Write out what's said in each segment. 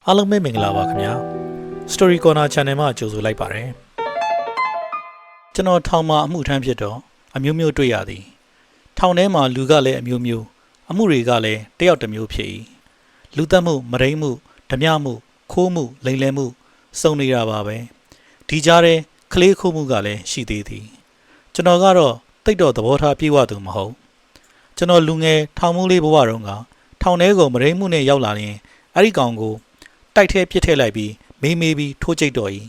အားလုံးပဲမင်္ဂလာပါခင်ဗျာ Story Corner Channel မှာကြိုဆိုလိုက်ပါတယ်ကျွန်တော်ထောင်မှာအမှုထမ်းဖြစ်တော့အမျိုးမျိုးတွေ့ရသည်ထောင်ထဲမှာလူကလည်းအမျိုးမျိုးအမှုတွေကလည်းတယောက်တစ်မျိုးဖြစ်၏လူသက်မှုမရိမ့်မှုဓမြမှုခိုးမှုလိမ်လည်မှုစုံနေတာပါပဲဒီကြားထဲကလေးခိုးမှုကလည်းရှိသေးသည်ကျွန်တော်ကတော့တိတ်တော့သဘောထားပြေဝသူမဟုတ်ကျွန်တော်လူငယ်ထောင်မှုလေးဘဝတုန်းကထောင်ထဲကိုမရိမ့်မှုနဲ့ရောက်လာရင်အဲ့ဒီကောင်ကိုတိုက်ထဲပြစ်ထည့်လိုက်ပြီးမေးပြီးထိုးကြိတ်တော့၏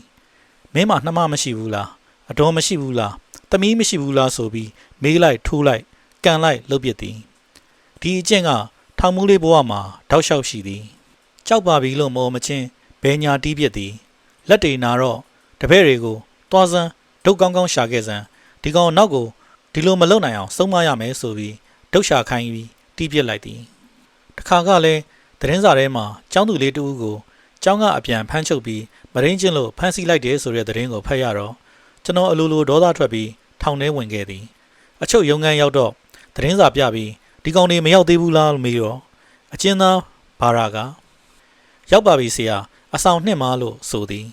မင်းမနှမမရှိဘူးလားအတော်မရှိဘူးလားသမီးမရှိဘူးလားဆိုပြီးမေးလိုက်ထိုးလိုက်ကန်လိုက်လှုပ်ပစ်သည်ဒီအကျင့်ကထောင်မှုလေးဘဝမှာတောက်လျှောက်ရှိသည်ကြောက်ပါပြီလို့မောမချင်းဘဲညာတီးပစ်သည်လက်တွေနာတော့တပည့်တွေကိုတွားစမ်းဒုတ်ကောင်းကောင်းရှာခဲ့စမ်းဒီကောင်နောက်ကိုဒီလိုမလုပ်နိုင်အောင်စုံမရမယ်ဆိုပြီးဒုတ်ရှာခိုင်းပြီးတီးပစ်လိုက်သည်တခါကလည်းသတင်းစာထဲမှာကျောင်းသူလေးတူကိုကျောင်းကအပြန်ဖမ်းချုပ်ပြီးမရင်းချင်းလို့ဖမ်းဆီးလိုက်တယ်ဆိုတဲ့သတင်းကိုဖတ်ရတော့ကျွန်တော်အလိုလိုဒေါသထွက်ပြီးထောင်ထဲဝင်ခဲ့သည်အချုပ်ရုံးခန်းရောက်တော့သတင်းစာပြပြီးဒီကောင်တွေမရောက်သေးဘူးလားလို့မေးတော့အကျဉ်းသားဘာရာကရောက်ပါပြီဆရာအဆောင်နှစ်မှာလို့ဆိုသည်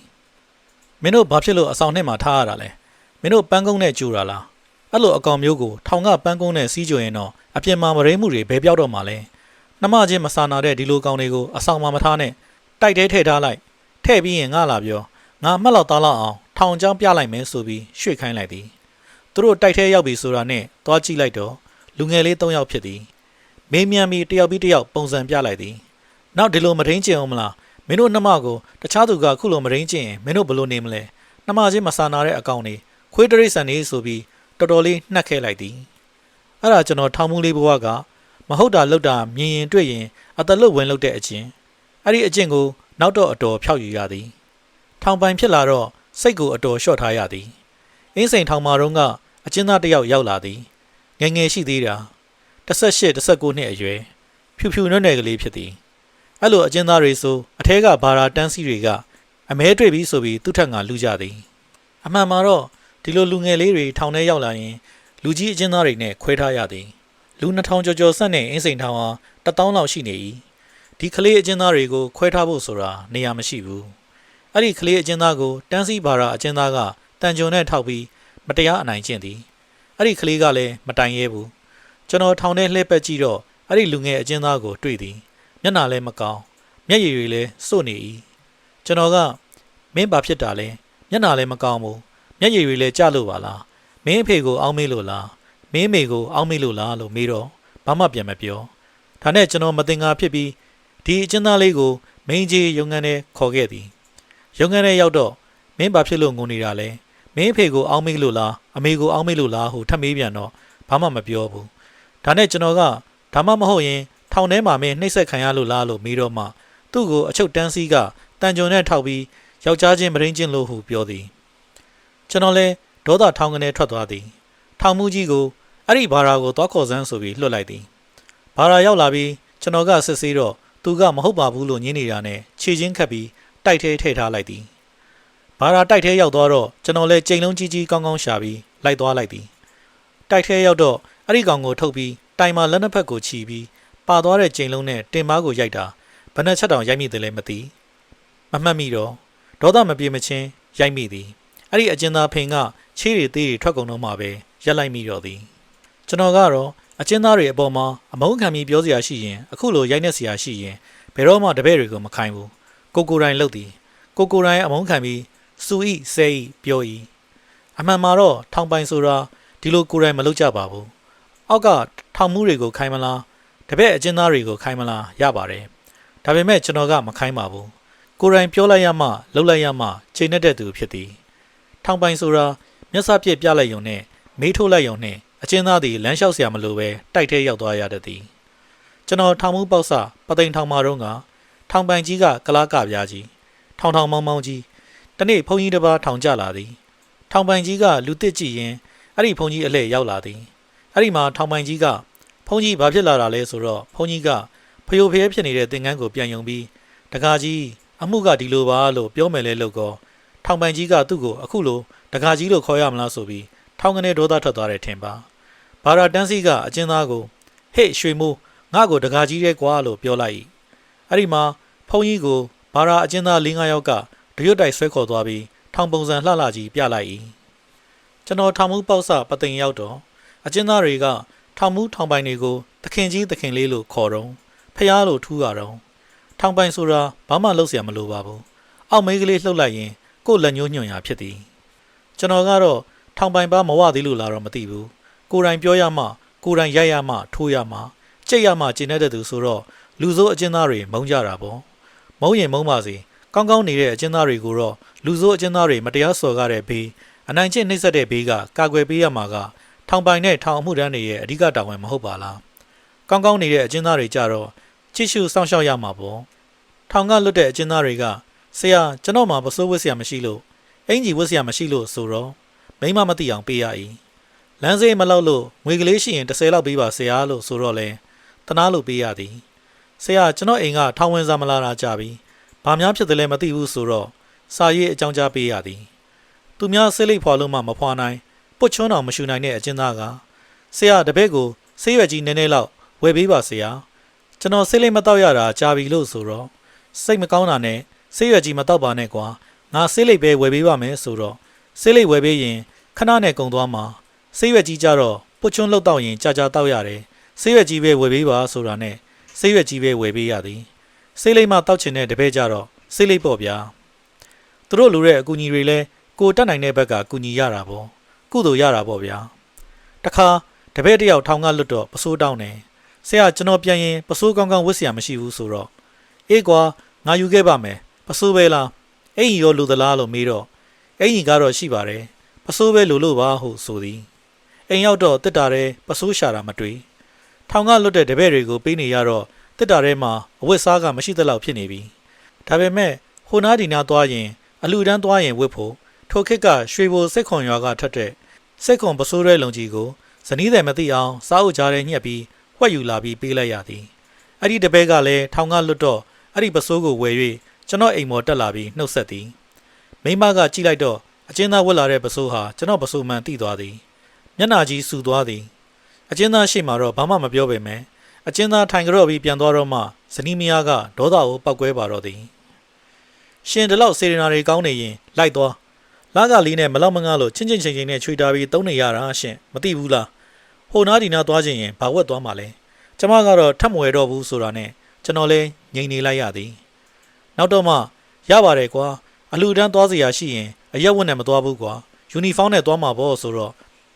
မင်းတို့ဘာဖြစ်လို့အဆောင်နှစ်မှာထားရတာလဲမင်းတို့ပန်းကုန်းနဲ့ကြိုတာလားအဲ့လိုအကောင်မျိုးကိုထောင်ကပန်းကုန်းနဲ့စီးကြိုရင်တော့အပြင်မှာမရင်းမှုတွေဘယ်ပြောက်တော့မှလဲနှမချင်းမစာနာတဲ့ဒီလိုကောင်တွေကိုအဆောင်မှာမထားနဲ့တိုက်တဲထည့်ထားလိုက်ထည့်ပြီးရင်ငါလာပြောငါမှတ်လောက်သားလောက်အောင်ထောင်ချောင်းပြလိုက်မယ်ဆိုပြီးရွှေ့ခိုင်းလိုက်သည်သူတို့တိုက်ထဲရောက်ပြီဆိုတာနဲ့သွားကြည့်လိုက်တော့လူငယ်လေး၃ယောက်ဖြစ်သည်မေးမြန်းပြီးတယောက်ပြီးတယောက်ပုံစံပြလိုက်သည်နောက်ဒီလိုမထိန်ကျင်အောင်မလားမင်းတို့နှမကိုတခြားသူကခုလိုမထိန်ကျင်ရင်မင်းတို့ဘလို့နေမလဲနှမချင်းမစာနာတဲ့အကောင်တွေခွေးတရိတ်ဆန်နေဆိုပြီးတော်တော်လေးနှက်ခဲလိုက်သည်အဲ့ဒါကျွန်တော်ထောင်မှုလေးဘဝကမဟုတ်တာလုပ်တာမြင်ရင်တွေ့ရင်အတလွတ်ဝင်လုပ်တဲ့အချင်းအဲ့ဒီအကျင့်ကိုနောက်တော့အတော်ဖြောက်ယူရသည်ထောင်ပိုင်ဖြစ်လာတော့စိတ်ကိုအတော်လျှော့ထားရသည်အင်းစိန်ထောင်မှာတော့ကအကျဉ်းသားတစ်ယောက်ရောက်လာသည်ငယ်ငယ်ရှိသေးတာ18 19နှစ်အရွယ်ဖြူဖြူနွဲ့နွဲ့ကလေးဖြစ်သည်အဲ့လိုအကျဉ်းသားတွေဆိုအထဲကဘာရာတန်းစီတွေကအမဲတွေ့ပြီးဆိုပြီးသူ့ထက်ငါလူကြသည်အမှန်မှာတော့ဒီလိုလူငယ်လေးတွေထောင်ထဲရောက်လာရင်လူကြီးအကျဉ်းသားတွေနဲ့ခွဲထားရသည်လူ2000ကျော်ဆက်နဲ့အင်းစိန်ထောင်ဟာ1000လောက်ရှိနေ၏ဒီကလေးအကျဉ်းသားတွေကိုခွဲထားဖို့ဆိုတာနေရာမရှိဘူးအဲ့ဒီကလေးအကျဉ်းသားကိုတန်းစီဘာရာအကျဉ်းသားကတန်ကြုံနဲ့ထောက်ပြီးမတရားအနိုင်ကျင့်သည်အဲ့ဒီကလေးကလည်းမတိုင်ရဲဘူးကျွန်တော်ထောင်ထဲလှည့်ပက်ကြည့်တော့အဲ့ဒီလူငယ်အကျဉ်းသားကိုတွေ့သည်မျက်နှာလည်းမကောင်းမျက်ရည်တွေလည်းစို့နေ၏ကျွန်တော်ကမင်းဘာဖြစ်တာလဲမျက်နှာလည်းမကောင်းဘူးမျက်ရည်တွေလည်းကျလို့ပါလားမင်းအဖေကိုအောင်းမေးလို့လားမင်းမေကိုအောင်းမေးလို့လားလို့မေးတော့ဘာမှပြန်မပြောဒါနဲ့ကျွန်တော်မတင်ငါဖြစ်ပြီးဒီအကျဉ်းသားလေးကိုမင်းကြီးရုံငန်းထဲခေါ်ခဲ့သည်ရုံငန်းထဲရောက်တော့မင်းဘာဖြစ်လို့ငုံနေတာလဲမင်းအဖေကိုအောင်းမေးလို့လားအမေကိုအောင်းမေးလို့လားဟိုထပ်မေးပြန်တော့ဘာမှမပြောဘူးဒါနဲ့ကျွန်တော်ကဒါမှမဟုတ်ရင်ထောင်ထဲမှာမင်းနှိပ်စက်ခံရလို့လားလို့မေးတော့မှသူ့ကိုအချုပ်တန်းစီကတန်ကြုံနဲ့ထောက်ပြီးယောက်ျားချင်းမရင်းချင်းလို့ဟုပြောသည်ကျွန်တော်လည်းဒေါသထောင်ကနေထွက်သွားသည်ထောင်မှုကြီးကိုအဲ့ဒီဘာရာကိုသွားခေါ်စမ်းဆိုပြီးလွှတ်လိုက်သည်ဘာရာရောက်လာပြီးကျွန်တော်ကစစ်ဆေးတော့သူကမဟုတ်ပါဘူးလို့ညင်းနေတာနဲ့ခြေချင်းခတ်ပြီးတိုက်ထဲထည့်ထားလိုက်သည်ဘာရာတိုက်ထဲရောက်သွားတော့ကျွန်တော်လည်းကြိမ်လုံးကြီးကြီးကောင်းကောင်းရှာပြီးလိုက်သွားလိုက်သည်တိုက်ထဲရောက်တော့အဲ့ဒီကောင်ကိုထုတ်ပြီးတိုင်မှာလက်နှစ်ဖက်ကိုချီပြီးပါသွားတဲ့ကြိမ်လုံးနဲ့တင်မားကိုရိုက်တာဘယ်နှချက်တောင်ရိုက်မိတယ်လဲမသိမမှတ်မိတော့ဒေါသမပြေမချင်းရိုက်မိသည်အဲ့ဒီအကျဉ်းသားဖင်ကချေးတွေသေးတွေထွက်ကုန်တော့မှပဲရက်လိုက်မိတော့သည်ကျွန်တော်ကတော့အကျဉ်းသားတွေအပေါ်မှာအမုန်းခံပြီးပြောစရာရှိရင်အခုလိုရိုက်နှက်စရာရှိရင်ဘယ်တော့မှတပည့်တွေကိုမခိုင်းဘူးကိုတိုင်လုပ်သည်ကိုတိုင်အမုန်းခံပြီးစူဤဆဲဤပြောဤအမှန်မှာတော့ထောင်ပိုင်ဆိုတာဒီလိုကိုတိုင်မလုပ်ကြပါဘူးအောက်ကထောင်မှုတွေကိုခိုင်းမလားတပည့်အကျဉ်းသားတွေကိုခိုင်းမလားရပါတယ်ဒါပေမဲ့ကျွန်တော်ကမခိုင်းပါဘူးကိုတိုင်ပြောလိုက်ရမှလှုပ်လိုက်ရမှချိန်နဲ့တဲ့သူဖြစ်သည်ထောင်ပိုင်ဆိုတာမျက်စပြည့်ပြလိုက်ရုံနဲ့မေးထုတ်လိုက်ရုံနဲ့အကျဉ်းသားတွေလမ်းလျှောက်เสียမလို့ပဲတိုက်ထဲရောက်သွားရတတ်သည်ကျွန်တော်ထောင်မှုပေါက်စပသိမ်ထောင်မှာတော့ကထောင်ပိုင်ကြီးကကလားကပြားကြီးထောင်မောင်းကြီးတနေ့ဘုန်းကြီးတစ်ပါးထောင်ကျလာသည်ထောင်ပိုင်ကြီးကလူတစ်ကြည့်ရင်အဲ့ဒီဘုန်းကြီးအလှည့်ရောက်လာသည်အဲ့ဒီမှာထောင်ပိုင်ကြီးကဘုန်းကြီးဘာဖြစ်လာတာလဲဆိုတော့ဘုန်းကြီးကဖျို့ဖျဲဖြစ်နေတဲ့သင်္ကန်းကိုပြန်ယုံပြီးတကားကြီးအမှုကဒီလိုပါလို့ပြောမယ်လဲလို့ကောထောင်ပိုင်ကြီးကသူ့ကိုအခုလိုတကားကြီးလို့ခေါ်ရမလားဆိုပြီးထောင်ကနေဒေါသထွက်သွားတယ်ထင်ပါဘာရာတန်းစီကအကျဉ်းသားကိုဟေ့ရွှေမိုးငါ့ကိုတကားကြီးရဲကွာလို့ပြောလိုက်၏အဲ့ဒီမှာဖုန်းကြီးကို ဘာရာအကျဉ်းသား၄-၅ယောက်ကတရွတ်တိုက်ဆွဲခေါ်သွားပြီးထောင်ပုံစံလှလှကြီးပြလိုက်၏ကျွန်တော်ထောင်မှုပေါက်စပသိမ်ရောက်တော့အကျဉ်းသားတွေကထောင်မှုထောင်ပိုင်တွေကိုသခင်ကြီးသခင်လေးလို့ခေါ်တော့ဖျားလို့ထူးရတော့ထောင်ပိုင်ဆိုတာဘာမှလုပ်เสียမလိုပါဘူးအောက်မေးကလေးလှုပ်လိုက်ရင်ကို့လက်ညှိုးညွှန်ရာဖြစ်သည်ကျွန်တော်ကတော့ထောင်ပိုင်ပါမဝသေးလို့လာတော့မသိဘူးကိုယ်တိုင်ပြောရမှကိုယ်တိုင်ရိုက်ရမှထိုးရမှကြိတ်ရမှကျင်တဲ့သူဆိုတော့လူစိုးအကျဉ်းသားတွေမုန်းကြတာပေါ့မုန်းရင်မုန်းပါစေကောင်းကောင်းနေတဲ့အကျဉ်းသားတွေကိုတော့လူစိုးအကျဉ်းသားတွေမတရားစော်ကားတဲ့ဘေးအနိုင်ကျင့်နှိပ်စက်တဲ့ဘေးကကာကွယ်ပေးရမှာကထောင်ပိုင်နဲ့ထောင်အမှုတန်းတွေရဲ့အဓိကတာဝန်မဟုတ်ပါလားကောင်းကောင်းနေတဲ့အကျဉ်းသားတွေကြတော့ကြည့်ရှုစောင့်ရှောက်ရမှာပေါ့ထောင်ကလွတ်တဲ့အကျဉ်းသားတွေကဆရာကျွန်တော်မှပစိုးဝတ်ဆရာမရှိလို့အင်ကြီးဝတ်ဆရာမရှိလို့ဆိုတော့မိမမသိအောင်ပေးရ၏လမ်းစေးမလောက်လို့ငွေကလေးရှိရင်30လောက်ပေးပါဆရာလို့ဆိုတော့လဲတနာလို့ပေးရသည်ဆရာကျွန်တော်အိမ်ကထောင်ဝင်စာမလာတာကြပြီဘာများဖြစ်တယ်လဲမသိဘူးဆိုတော့စာရေးအကြောင်းကြားပေးရသည်သူများဆေးလိပ်ဖွာလို့မှမဖွာနိုင်ပုတ်ချွန်းအောင်မရှူနိုင်တဲ့အကျဉ်းသားကဆရာတပည့်ကိုဆေးရွက်ကြီးနည်းနည်းလောက်ဝယ်ပေးပါဆရာကျွန်တော်ဆေးလိပ်မတောက်ရတာကြာပြီလို့ဆိုတော့စိတ်မကောင်းတာနဲ့ဆေးရွက်ကြီးမတောက်ပါနဲ့ကွာငါဆေးလိပ်ပဲဝယ်ပေးပါမယ်ဆိုတော့ဆေးလိပ်ဝယ်ပေးရင်ခဏနဲ့ကုန်သွားမှာဆေးရွက်ကြီးကြတော့ပုတ်ချွန်းလှုပ်တော့ရင်ကြာတောက်ရတယ်ဆေးရွက်ကြီးပဲဝယ်ပေးပါဆိုတာနဲ့ဆေးရွက်ကြီးပဲဝယ်ပေးရသည်ဆေးလိပ်မှတောက်ချင်တဲ့တပည့်ကြတော့ဆေးလိပ်ပေါ့ဗျာသူတို့လူတဲ့အကူအညီတွေလဲကိုတက်နိုင်တဲ့ဘက်ကကူညီရတာပေါ့ကုသိုလ်ရတာပေါ့ဗျာတခါတပည့်တယောက်ထောင်ကလွတ်တော့ပစိုးတောင်းတယ်ဆရာကျွန်တော်ပြန်ရင်ပစိုးကောင်းကောင်းဝတ်စရာမရှိဘူးဆိုတော့အေးကွာငါယူခဲ့ပါမယ်ပစိုးပဲလားအင်ကြီးရောလူသလားလို့မေးတော့အင်ကြီးကတော့ရှိပါတယ်ပစိုးပဲလို့ပါဟုဆိုသည်အိမ်ရောက်တော့တစ်တာတဲ့ပစိုးရှာတာမတွေ့ထောင်ကလွတ်တဲ့တပည့်တွေကိုပေးနေရတော့တစ်တာထဲမှာအဝတ်စားကမရှိသလောက်ဖြစ်နေပြီဒါပေမဲ့ဟိုနားဒီနားသွားရင်အလူတန်းသွားရင်ဝတ်ဖို့ထိုခေတ်ကရွှေဘိုစိတ်ခွန်ရွာကထက်တဲ့စိတ်ခွန်ပစိုးရဲလုံကြီးကိုဇနီးတယ်မသိအောင်စားအုပ်ကြားထဲညှက်ပြီးဝှက်ယူလာပြီးပေးလိုက်ရသည်အဲ့ဒီတပည့်ကလည်းထောင်ကလွတ်တော့အဲ့ဒီပစိုးကိုဝယ်၍ကျွန်တော်အိမ်မော်တက်လာပြီးနှုတ်ဆက်သည်မိမကကြည့်လိုက်တော့အကျဉ်းသားဝတ်လာတဲ့ပစိုးဟာကျွန်တော်ပစိုးမှန်သိသွားသည်မျက်နှာကြီးစူသွားသည်အကျဉ်းသားရှိမှတော့ဘာမှမပြောပေမဲ့အကျဉ်းသားထိုင်ကြော့ပြီးပြန်သွားတော့မှဇနီးမယားကဒေါသကိုပောက်ကွဲပါတော့သည်ရှင်ဒီလောက်စေရနာတွေကောင်းနေရင်လိုက်သွားလာကလေးနဲ့မလောက်မငါလို့ချင်းချင်းချင်းချင်းနဲ့ချွေတာပြီးသုံးနေရတာရှင်မသိဘူးလားဟိုနားဒီနားသွားခြင်းရင်ဘာဝက်သွားမှလဲကျမကတော့ထပ်မဝဲတော့ဘူးဆိုတာနဲ့ကျွန်တော်လဲငြိမ်နေလိုက်ရသည်နောက်တော့မှရပါတယ်ကွာအလူတန်းသွားစရာရှိရင်အရက်ဝတ်နဲ့မသွားဘူးကွာယူနီဖောင်းနဲ့သွားမှာပေါ့ဆိုတော့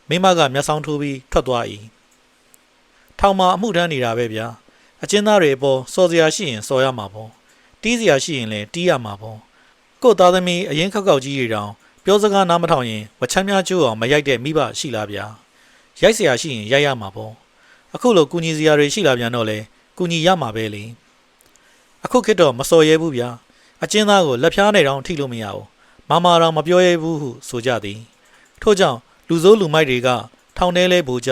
မိမကမျက်စောင်းထိုးပြီးထွက်သွား၏ထောင်မှာအမှုထမ်းနေတာပဲဗျာအကျဉ်းသားတွေအပေါ်စော်စရာရှိရင်စော်ရမှာပေါ့တီးစရာရှိရင်လည်းတီးရမှာပေါ့ကို့သားသမီးအရင်ခောက်ကောက်ကြီးတွေတောင်ပြောစကားနားမထောင်ရင်ဝချမ်းများကျိုးအောင်မရိုက်တဲ့မိဘရှိလားဗျာရိုက်စရာရှိရင်ရိုက်ရမှာပေါ့အခုလိုကူညီစရာတွေရှိလာပြန်တော့လေကူညီရမှာပဲလေအခုခေတ်တော့မစော်ရဲဘူးဗျာအကျဉ်းသားကိုလက်ဖြားနေတောင်ထိလို့မရဘူးမာမာတော်မပြောရဲဘူးဟုဆိုကြသည်ထို့ကြောင့်လူစိုးလူမိုက်တွေကထောင်ထဲလဲပို့ကြ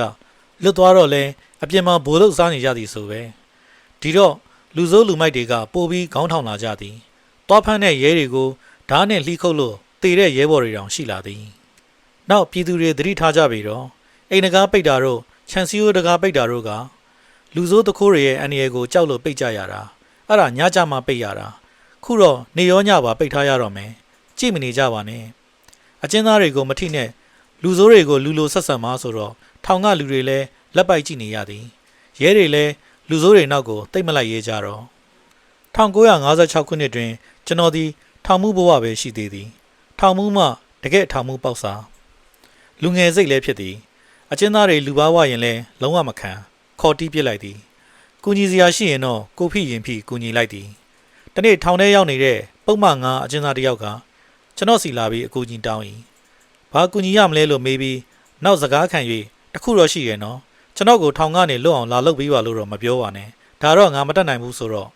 လွတ်သွားတော့လဲအပြင်မှာဘိုးလို့စားနေကြသည်ဆိုပဲဒီတော့လူစိုးလူမိုက်တွေကပို့ပြီးခေါင်းထောင်လာကြသည်တွားဖမ်းတဲ့ရဲတွေကိုဓာတ်နဲ့လှီးခုတ်လို့တေတဲ့ရဲဘော်တွေတောင်ရှိလာသည်နောက်ပြည်သူတွေသတိထားကြပြီတော့အိမ်တကားပိတ်တာတို့ခြံစည်းရိုးတကားပိတ်တာတို့ကလူစိုးတခိုးတွေရဲ့အန္တရာယ်ကိုကြောက်လို့ပိတ်ကြရတာအဲ့ဒါညကြမှာပိတ်ရတာခုတော့နေရောညပါပိတ်ထားရတော့မယ်ကြည့်မနေကြပါနဲ့အကျဉ်းသားတွေကိုမထိနဲ့လူစိုးတွေကိုလူလိုဆက်ဆံမှာဆိုတော့ထောင်ကလူတွေလည်းလက်ပိုက်ကြည့်နေရသည်ရဲတွေလည်းလူစိုးတွေနောက်ကိုတိတ်မလိုက်ရဲကြတော့1956ခုနှစ်တွင်ကျွန်တော်ဒီထောင်မှုဘဝပဲရှိသေးသည်ထောင်မှုမှတကယ်ထောင်မှုပေါက်စာလူငယ်စိတ်လည်းဖြစ်သည်အကျဉ်းသားတွေလူပါဝရင်လည်းလုံးဝမခံခေါ်တီးပစ်လိုက်သည်ကူညီစရာရှိရင်တော့ကိုဖိရင်ဖိကူညီလိုက်သည်တနေ့ထောင်ထဲရောက်နေတဲ့ပုံမှန်9အကျဉ်းသားတစ်ယောက်ကကျွန်တော်စီလာပြီးအကူကြီးတောင်း၏ဘာကူညီရမလဲလို့မေးပြီးနောက်စကားခံ၍တခုတော့ရှိရဲ့နော်ကျွန်တော်ကိုထောင်ကနေလွတ်အောင်လာလုပ်ပေးပါလို့တော့မပြောပါနဲ့ဒါတော့ငါမတတ်နိုင်ဘူးဆိုတော့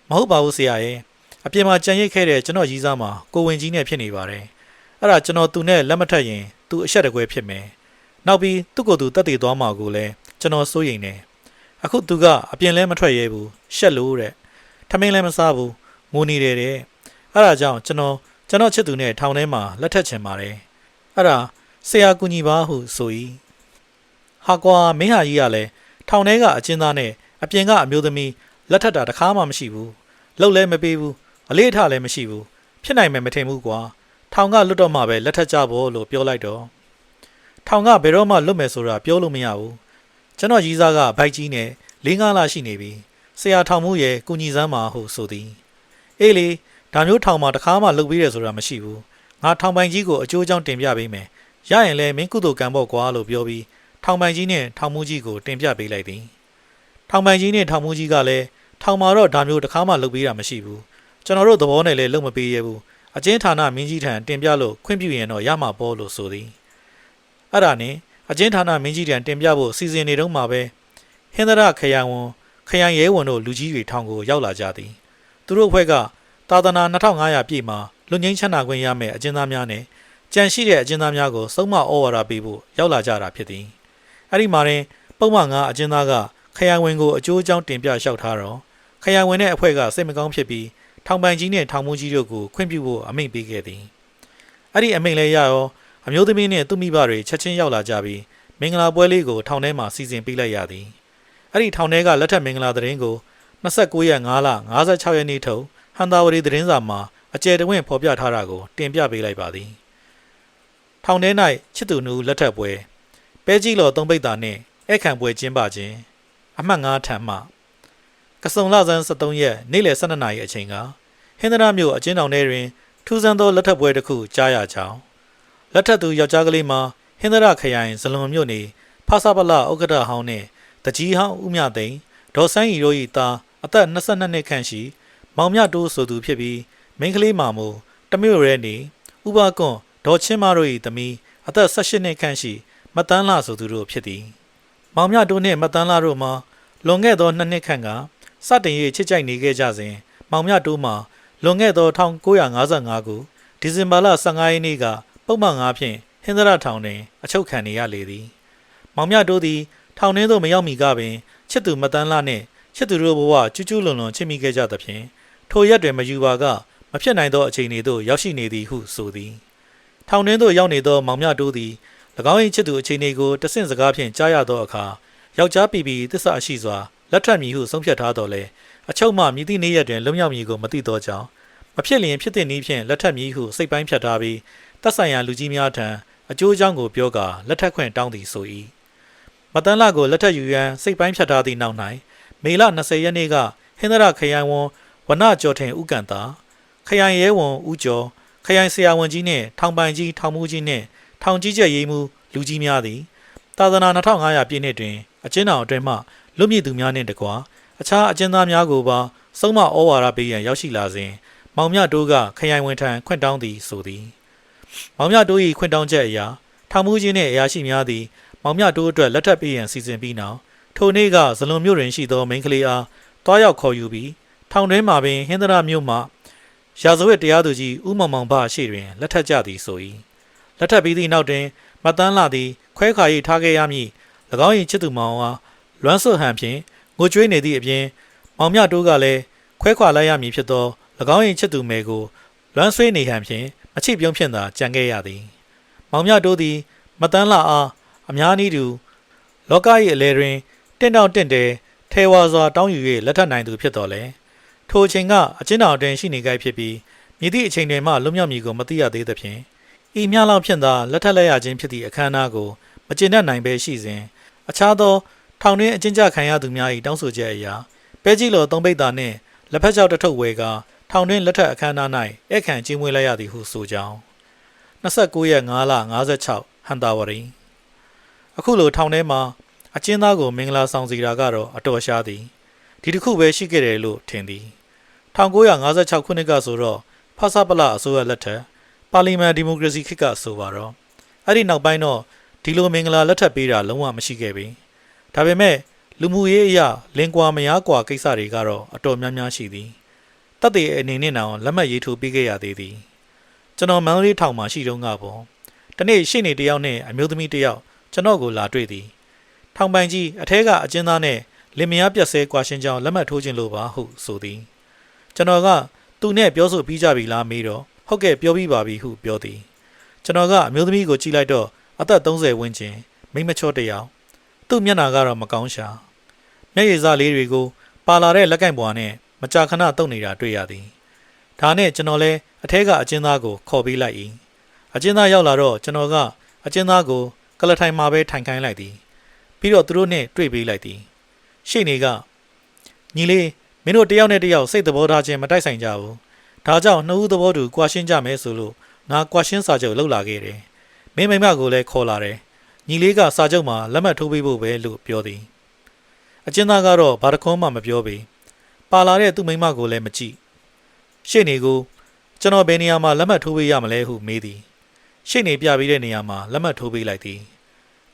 မဟုတ်ပါဘူးဆရာရဲ့အပြင်မှာကြံရိတ်ခဲ့တဲ့ကျွန်တော်ရီးစားမှာကိုဝင်ကြီးနဲ့ဖြစ်နေပါတယ်အဲ့ဒါကျွန်တော်သူနဲ့လက်မထက်ရင်သူအဆက်တကွဲဖြစ်မယ်နောက်ပြီးသူ့ကိုယ်သူတက်တည်သွားမှာကိုလည်းကျွန်တော်စိုးရိမ်နေအခုသူကအပြင်လဲမထွက်ရဲဘူးရှက်လို့တဲ့ထမင်းလည်းမစားဘူးငိုနေတယ်တဲ့အဲ့ဒါကြောင့်ကျွန်တော်ချစ်သူနဲ့ထောင်ထဲမှာလက်ထက်ချင်ပါတယ်အဲ့ဒါဆရာကူညီပါဟုဆို၏ဟာကွာမင်းဟာကြီးကလည်းထောင်ထဲကအကျဉ်းသားနဲ့အပြင်ကအမျိုးသမီးလက်ထက်တာတခါမှမရှိဘူးလှုပ်လဲမပေးဘူး အလေးထားလည်းမရှိဘူးဖြစ်နိုင်မယ်မထင်ဘူးကွာထောင်ကလွတ်တော့မှပဲလက်ထက်ကြဖို့လို့ပြောလိုက်တော့ထောင်ကဘယ်တော့မှလွတ်မယ်ဆိုတာပြောလို့မရဘူးကျွန်တော်ကြီးစားကဘိုက်ကြီးနဲ့၄-၅ လရှိနေပြီဆရာထောင်မှုရဲ့ကုညီစမ်းမှာဟုဆိုသည်အေးလေဒါမျိုးထောင်မှာတခါမှလုပ်ပြီးရဆိုတာမရှိဘူးငါထောင်ပိုင်ကြီးကိုအကျိုးအကြောင်းတင်ပြပေးမယ်ရရင်လည်းမင်းကုသိုလ်ကံပေါ့ကွာလို့ပြောပြီးထောင်ပိုင်ကြီးနဲ့ထောင်မှုကြီးကိုတင်ပြပေးလိုက်သည်ထောင်ပိုင်ကြီးနဲ့ထောင်မှုကြီးကလည်းထောင်မှာတော့ဒါမျိုးတခါမှလုပ်ပေးတာမရှိဘူးကျွန်တော်တို့သဘောနဲ့လည်းလုပ်မပေးရဘူးအကျဉ်းဌာနမင်းကြီးထံတင်ပြလို့ခွင့်ပြုရင်တော့ရမှာပေါ့လို့ဆိုသည်အဲ့ဒါနဲ့အကျဉ်းဌာနမင်းကြီးထံတင်ပြဖို့စီစဉ်နေတော့မှပဲဟင်္ဒရခရိုင်ဝန်ခရိုင်ရဲဝန်တို့လူကြီးတွေထောင်ကိုရောက်လာကြသည်သူတို့အဖွဲ့ကသာသနာ2500ပြည့်မှာလူငင်းချမ်းသာခွင့်ရမယ်အကျဉ်းသားများနဲ့ကြံရှိတဲ့အကျဉ်းသားများကိုစုံမဩဝါဒပေးဖို့ရောက်လာကြတာဖြစ်သည်အဲ့ဒီမှာရင်ပုံမှန်ကအကျဉ်းသားကခရိုင်ဝန်ကိုအကျိုးအကြောင်းတင်ပြလျှောက်ထားတော့ခရိုင်ဝန်နဲ့အဖွဲ့ကစိတ်မကောင်းဖြစ်ပြီးထောင်ပိုင်ကြီးနဲ့ထောင်မှုကြီးတို့ကိုခွင့်ပြုဖို့အမိန့်ပေးခဲ့သည်အဲ့ဒီအမိန့်လည်းရရောအမျိုးသမီးနဲ့သူ့မိဘတွေချက်ချင်းရောက်လာကြပြီးမင်္ဂလာပွဲလေးကိုထောင်ထဲမှာစီစဉ်ပေးလိုက်ရသည်အဲ့ဒီထောင်ထဲကလက်ထက်မင်္ဂလာသတင်းကို29 ရက် 5 လ 56 ရက်နေ့ထုတ်ဟန်သာဝတီသတင်းစာမှာအကျယ်တဝင့်ဖော်ပြထားတာကိုတင်ပြပေးလိုက်ပါသည်ထောင်ထဲ၌ချစ်သူနူလက်ထက်ပွဲပဲကြီးလော်သုံးပိတ်တာနှင့်အခန့်ပွဲကျင်းပခြင်းအမှတ်9ထံမှကစုံလဆန်း73ရက်နေ့လယ်12နာရီအချိန်ကဟင်္ဒရာမြို့အကျဉ်းထောင်ထဲတွင်ထူးဆန်းသောလက်ထက်ပွဲတစ်ခုကြားရကြောင်းလက်ထက်သူယောက်ျားကလေးမှာဟင်္ဒရာခရိုင်ဇလွန်မြို့နေဖဆပလဥက္ကဋ္ဌဟောင်းနှင့်တကြီးဟောင်းဦးမြသိန်းဒေါ်ဆန်းရီတို့၏သားအသက်22နှစ်ခန့်ရှိမောင်မြတိုးဆိုသူဖြစ်ပြီးမိန်းကလေးမာမိုတမျိုးရဲနေဥပကွန်ဒေါ်ချင်းမတို့၏သမီးအသက်18နှစ်ခန့်ရှိမတန်းလာဆိုသူတို့ဖြစ်သည်မောင်မြတိုးနှင့်မတန်းလာတို့မှာလွန်ခဲ့သော2နှစ်ခန့်ကစတင်၍ချစ်ကြိုက်နေခဲ့ကြစဉ်မောင်မြတိုးမှာလွန်ခဲ့သော1955ခုဒီဇင်ဘာလ15ရက်နေ့ကပုံမှန်5ဖြင့်ဟင်္ဒရာထောင်တွင်အချုပ်ခံနေရလေသည်မောင်မြတိုးသည်ထောင်ထဲသို့မရောက်မီကပင်ချစ်သူမတန်းလာနှင့်ချစ်သူတို့ဘဝကျူးကျူးလွန်လွန်ချစ်မိခဲ့ကြသဖြင့်ထိုရက်တွင်မယူပါကမဖြစ်နိုင်သောအခြေအနေသို့ရောက်ရှိနေသည်ဟုဆိုသည်ထောင်တွင်သို့ရောက်နေသောမောင်မြတိုးသည်၎င်း၏ချစ်သူအခြေအနေကိုတဆင့်စကားဖြင့်ကြားရသောအခါယောက်ျားပီပီသစ္စာရှိစွာလက်ထပ်မည်ဟုဆုံးဖြတ်ထားတော်လဲအချုပ်မှမြည်သည့်နေ့ရက်တွင်လွတ်မြောက်မည်ကိုမသိသောကြောင့်မဖြစ်လျင်ဖြစ်သည့်နည်းဖြင့်လက်ထပ်မည်ဟုစိတ်ပိုင်းဖြတ်ထားပြီးသက်ဆိုင်ရာလူကြီးများထံအကျိုးအကြောင်းကိုပြောကာလက်ထပ်ခွင့်တောင်းသည်ဆို၏မတန်းလာကိုလက်ထပ်ယူရန်စိတ်ပိုင်းဖြတ်ထားသည့်နောက်၌မေလ20ရက်နေ့ကဟင်္ဒရာခရိုင်ဝန်ဝနကျော်ထင်ဦးကန်တာခရိုင်ရဲဝန်ဦးကျော်ခရိုင်ဆရာဝန်ကြီးနှင့်ထောင်ပိုင်ကြီးထောင်မှုကြီးနှင့်ထောင်ကြီးချက်ရေးမှုလူကြီးများသည်သာသနာ2500ပြည့်နှစ်တွင်အကျဉ်းတော်အတွင်းမှလွတ်မြေသူများနှင့်တကွာအခြားအကျဉ်းသားများကိုပါစုံမဩဝါဒပေးရန်ရောက်ရှိလာစဉ်မောင်မြတိုးကခရိုင်ဝန်ထံခွင့်တောင်းသည်ဆိုသည်မောင်မြတိုး၏ခွင့်တောင်းချက်အရာထောင်မှုကြီးနှင့်အရာရှိများသည်မောင်မြတိုးအတွက်လက်ထပ်ပေးရန်စီစဉ်ပြီးနောက်ထိုနေ့ကဇလွန်မြို့တွင်ရှိသောမိန်းကလေးအားတွားရောက်ခေါ်ယူပြီးထောင်တွင်းမှာပင်ဟင်္ဒရာမြို့မှရာဇဝတ်တရားသူကြီးဦးမောင်မောင်ဘရှိတွင်လက်ထပ်ကြသည်ဆို၏လက်ထပ်ပြီးသည့်နောက်တွင်မတန်းလာသည်ခွဲခါ၍ထားခဲ့ရမည်၎င်း၏ချစ်သူမောင်အားလွမ်းဆွဟန်ဖြင့်ငိုကြွေးနေသည့်အပြင်မောင်မြတိုးကလည်းခွဲခွာလိုက်ရမည်ဖြစ်သော၎င်း၏ချစ်သူမယ်ကိုလွမ်းဆွေးနေဟန်ဖြင့်အချိပြုံးဖြင့်သာကြံခဲ့ရသည်မောင်မြတိုးသည်မတန်းလာအားအများနည်းတူလောက၏အလဲတွင်တင့်တောင့်တင့်တယ်ထဲဝါစွာတောင်းယူ၍လက်ထပ်နိုင်သူဖြစ်တော်လဲထိုအချိန်ကအကျဉ်းတော်တွင်ရှိနေကြဖြစ်ပြီးမြည်သည့်အချိန်တွင်မှလွတ်မြောက်မည်ကိုမသိရသေးသဖြင့်ဤမျှလောက်ဖြင့်သာလက်ထပ်လိုက်ရခြင်းဖြစ်သည့်အခမ်းအနားကိုမကျေနပ်နိုင်ပဲရှိစဉ်အခြားသောထောင်တွင်အကျဉ်းချခံရသူများ၏တောင်းဆိုချက်အရာပဲကြီးလော်သုံးပိတ်တာနှင့်လက်ဖက်ချောက်တထုပ်ဝဲကထောင်တွင်လက်ထပ်အခမ်းအနား၌ဧကန်ကျင်းဝဲလိုက်ရသည်ဟုဆိုကြောင်း29 ရက် 5 လ 56ဟန်တာဝရီအခုလိုထောင်ထဲမှာအကျဉ်းသားကိုမင်္ဂလာဆောင်စီတာကတော့အတော်ရှားသည်ဒီတစ်ခုပဲရှိခဲ့တယ်လို့ထင်သည်1956ခုနှစ်ကဆိုတော့ဖဆပလအစိုးရလက်ထက်ပါလီမန်ဒီမိုကရေစီခေတ်ကဆိုပါတော့အဲ့ဒီနောက်ပိုင်းတော့ဒီလိုမင်္ဂလာလက်ထပ်ပေးတာလုံးဝမရှိခဲ့ပြီဒါပေမဲ့လူမှုရေးအရာလင်ကွာမယားကွာကိစ္စတွေကတော့အတော်များများရှိသည်တပ်တွေအနေနဲ့တောင်လက်မှတ်ရေးထိုးပေးခဲ့ရသေးသည်ကျွန်တော်မန္တလေးထောင်မှာရှိတုန်းကပေါ့တနေ့ရှေ့နေတယောက်နဲ့အမျိုးသမီးတယောက်ကျွန်တော်ကိုလာတွေ့သည်ထောင်ပိုင်ကြီးအထက်ကအကျဉ်းသားနဲ့လင်မယားပြက်ဆဲကွာရှင်းကြောင်းလက်မှတ်ထိုးခြင်းလို့ပါဟုဆိုသည်ကျွန်တော်ကသူနဲ့ပြောဆိုပြီးကြပြီလားမေးတော့ဟုတ်ကဲ့ပြောပြီးပါပြီဟုပြောသည်ကျွန်တော်ကအမျိုးသမီးကိုကြည့်လိုက်တော့အသက်30ဝန်းကျင်မိန်းမချောတယောက်သူ့မျက်နှာကတော့မကောင်းရှာမျက်ရည်စလေးတွေကိုပါလာတဲ့လက်ကင်ပွားနဲ့မကြာခဏတုပ်နေတာတွေ့ရသည် ဒါနဲ့ကျွန်တော်လည်းအထဲကအကျဉ်းသားကိုခေါ်ပေးလိုက်၏အကျဉ်းသားရောက်လာတော့ကျွန်တော်ကအကျဉ်းသားကိုကလထိုင်မှာပဲထိုင်ခိုင်းလိုက်သည်ပြီးတော့သူတို့နဲ့တွေ့ပေးလိုက်သည်ရှေ့နေကညီလေးမင်းတို့တယောက်နဲ့တယောက်စိတ်သဘောထားချင်းမတိုက်ဆိုင်ကြဘူးဒါကြောင့်နှစ်ဦးသဘောတူကွာရှင်းကြမယ်ဆိုလို့ငါကွာရှင်းစာချုပ်လုပ်လာခဲ့တယ်မင်းမိမကိုလည်းခေါ်လာတယ်ညီလေးကစာချုပ်မှာလက်မှတ်ထိုးပေးဖို့ပဲလို့ပြောသည်အကျဉ်းသားကတော့ဘာတစ်ခွန်းမှမပြောပေပါလာတဲ့သူ့မိမကိုလည်းမကြည့်ရှေ့နေကိုကျွန်တော်ဘယ်နေရာမှာလက်မှတ်ထိုးပေးရမလဲဟုမေးသည်ရှေ့နေပြပေးတဲ့နေရာမှာလက်မှတ်ထိုးပေးလိုက်သည်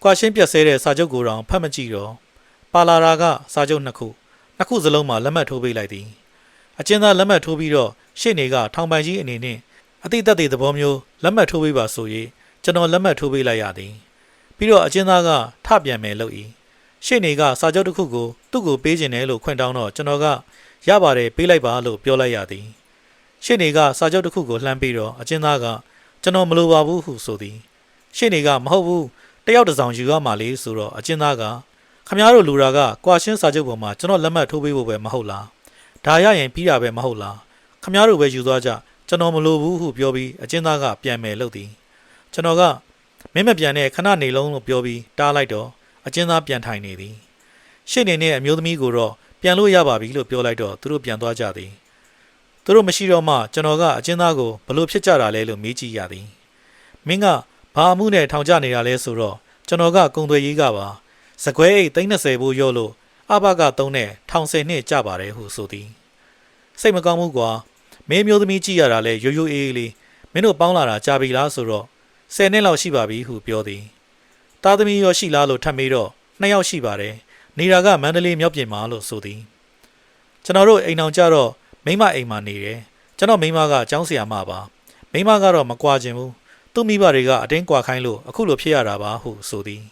ကွာရှင်းပြတ်ဆဲတဲ့စာချုပ်ကိုတောင်ဖတ်မကြည့်တော့ပါလာတာကစာချုပ်နှစ်ခုစလုံးမှာလက်မှတ်ထိုးပေးလိုက်သည်အကျဉ်းသားလက်မှတ်ထိုးပြီးတော့ရှေ့နေကထောင်ပိုင်ကြီးအနေနဲ့အတိတ်သက်သေသဘောမျိုးလက်မှတ်ထိုးပေးပါဆို၍ကျွန်တော်လက်မှတ်ထိုးပေးလိုက်ရသည်ပြီးတော့အကျဉ်းသားကထပြန်မယ်လို့၏ရှေ့နေကစာချုပ်တစ်ခုကိုသူ့ကိုပေးခြင်းတယ်လို့ခွင့်တောင်းတော့ကျွန်တော်ကရပါတယ်ပေးလိုက်ပါလို့ပြောလိုက်ရသည်ရှေ့နေကစာချုပ်တစ်ခုကိုလှမ်းပြီးတော့အကျဉ်းသားကကျွန်တော်မလိုပါဘူးဟုဆိုသည်ရှေ့နေကမဟုတ်ဘူးတယောက်တစ်စောင်ယူရမှာလေဆိုတော့အကျဉ်းသားကခမ ्या တို့လူတာကကွာရှင်းစာချုပ်ပေါ်မှာကျွန်တော်လက်မှတ်ထိုးပေးဖို့ပဲမဟုတ်လားဒါရရင်ပြီးတာပဲမဟုတ်လားခမ ्या တို့ပဲယူသွားကြကျွန်တော်မလိုဘူးဟုပြောပြီးအကျဉ်းသားကပြန်မယ်လို့သည်ကျွန်တော်ကမင်းမပြန်တဲ့ခဏနေလုံးလို့ပြောပြီးတားလိုက်တော့အကျဉ်းသားပြန်ထိုင်နေသည်ရှေ့နေနဲ့အမျိုးသမီးကိုတော့ပြန်လို့ရပါပြီလို့ပြောလိုက်တော့သူတို့ပြန်သွားကြသည်သူတို့မရှိတော့မှကျွန်တော်ကအကျဉ်းသားကိုဘလို့ဖြစ်ကြတာလဲလို့မေးကြည့်ရသည်မင်းကဘာအမှုနဲ့ထောင်ကျနေတာလဲဆိုတော့ကျွန်တော်ကကုံသွေးကြီးကပါစကွဲအိတ်30ဘူးရော့လို့အဘကသုံးတဲ့ထောင်10နှစ်ကြပါတယ်ဟုဆိုသည်စိတ်မကောင်းဘူးကွာမင်းမျိုးသမီးကြည့်ရတာလဲရိုးရိုးအေးအေးလေးမင်းတို့ပေါင်းလာတာကြာပြီလားဆိုတော့10နှစ်လောက်ရှိပါပြီဟုပြောသည်သားသမီးရောရှိလားလို့ထပ်မေးတော့2ယောက်ရှိပါတယ်နေတာကမန္တလေးမြောက်ပြင်မှာလို့ဆိုသည်ကျွန်တော်တို့အိမ်အောင်ကြတော့မိမအိမ်မှာနေတယ်ကျွန်တော်မိမကကျောင်းဆရာမပါမိမကတော့မကွာခြင်းဘူးသူ့မိဘတွေကအတင်းကွာခိုင်းလို့အခုလိုဖြစ်ရတာပါဟုဆိုသည်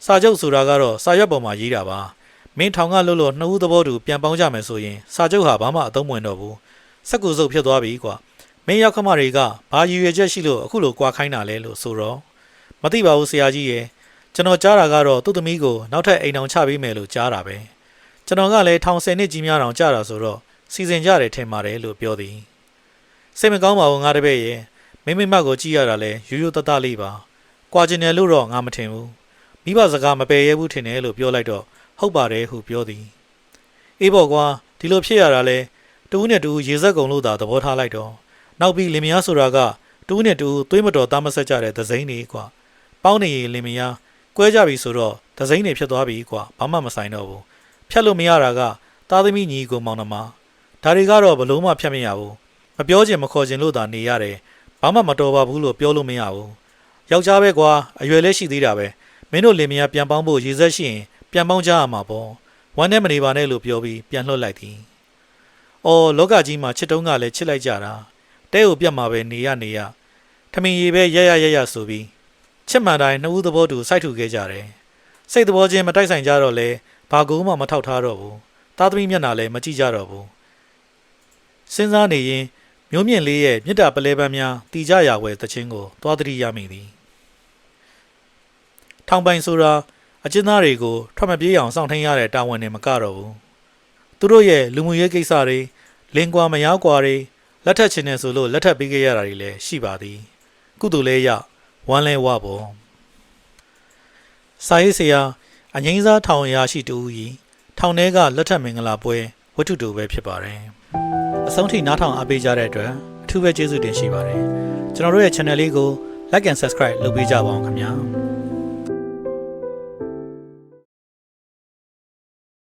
စာချုပ်ဆိုတာကတော့စာရွက်ပေါ်မှာရေးတာပါမင်းထောင်ကလို့လို့နှစ်ဦးသဘောတူပြန်ပေါင်းကြမယ်ဆိုရင်စာချုပ်ဟာဘာမှအသုံးဝင်တော့ဘူးစက်ကူစုပ်ဖြစ်သွားပြီကွာမင်းရောက်ခမတွေကဘာရည်ရွယ်ချက်ရှိလို့အခုလိုကွာခိုင်းတာလဲလို့ဆိုတော့မသိပါဘူးဆရာကြီးရဲ့ကျွန်တော်ကြားတာကတော့သူ့သမီးကိုနောက်ထပ်အိမ်အောင်ချပေးမယ်လို့ကြားတာပဲကျွန်တော်ကလည်းထောင်10နှစ်ကြီးများအောင်ကြားတာဆိုတော့စီစဉ်ကြတယ်ထင်ပါတယ်လို့ပြောသည်စိတ်မကောင်းပါဘူးငါတပည့်ရဲ့မိမကိုကြည့်ရတာလဲရိုးရိုးသားသားလေးပါကွာကျင်တယ်လို့တော့ငါမထင်ဘူးမိဘစကားမပယ်ရဲဘူးထင်တယ်လို့ပြောလိုက်တော့ဟုတ်ပါတယ်ဟုပြောသည်အေးပေါ့ကွာဒီလိုဖြစ်ရတာလဲတူးနဲ့တူးရေစက်ကုံလို့သာသဘောထားလိုက်တော့နောက်ပြီးလင်မယားဆိုတာကတူးနဲ့တူးသွေးမတော်သားမဆက်ကြတဲ့သစိမ့်တွေကွာပေါင်းနေရင်လင်မယားကွဲကြပြီဆိုတော့သစိမ့်တွေဖြစ်သွားပြီကွာဘာမှမဆိုင်တော့ဘူးဖြတ်လို့မရတာကသားသမီးညီကိုမောင်နှမဒါတွေကတော့ဘလို့မှဖြတ်မရဘူးမပြောချင်မခေါ်ချင်လို့သာနေရတယ်ဘာမှမတော်ပါဘူးလို့ပြောလို့မရဘူးယောက်ျားပဲကွာအရွယ်လည်းရှိသေးတာပဲမင်းတို့လင်မယားပြန်ပေါင်းဖို့ရည်စက်ရှိရင်ပြန်ပေါင်းကြရမှာပေါ့ဝမ်းနဲ့မနေပါနဲ့လို့ပြောပြီးပြန်လှုပ်လိုက်သည်အော်လောကကြီးမှာချစ်တုံးကလည်းချစ်လိုက်ကြတာတဲကိုပြတ်မှာပဲနေရထမင်းရီပဲရဆိုပြီးချစ်မှန်တိုင်းနှစ်ဦးသဘောတူစိုက်ထူခဲ့ကြတယ်စိတ်သဘောချင်းမတိုက်ဆိုင်ကြတော့လဲဘာကူမှမထောက်ထားတော့ဘူးသားသမီးမျက်နှာလည်းမကြည့်ကြတော့ဘူးစဉ်းစားနေရင်မျိုးမြင့်လေးရဲ့မြစ်တာပလဲပန်းများတီကြရာဝဲသချင်းကိုသွားသတိရမိသည်ထောင်ပိုင်ဆိုတာအကျဉ်းသားတွေကိုထွက်မပြေးအောင်စောင့်ထိန်ရတဲ့တာဝန်တွေမကတော့ဘူးသူတို့ရဲ့လူမှုရေးကိစ္စတွေလင်ကွာမရောက်ကွာတွေလက်ထက်ချင်နေဆိုလို့လက်ထက်ပေးခဲ့ရတာတွေလည်းရှိပါသည်ကုသိုလ်လေးရဝမ်းလဲဝပေါ်စာရေးဆရာအငိမ့်စားထောင်ရာရှိတူကြီးထောင်ထဲကလက်ထက်မင်္ဂလာပွဲဝတ္ထုတူပဲဖြစ်ပါတယ်အဆုံးထိနားထောင်အားပေးကြတဲ့အတွက်အထူးပဲကျေးဇူးတင်ရှိပါတယ်ကျွန်တော်တို့ရဲ့ channel လေးကို like and subscribe လုပ်ပေးကြပါအောင်ခင်ဗျာ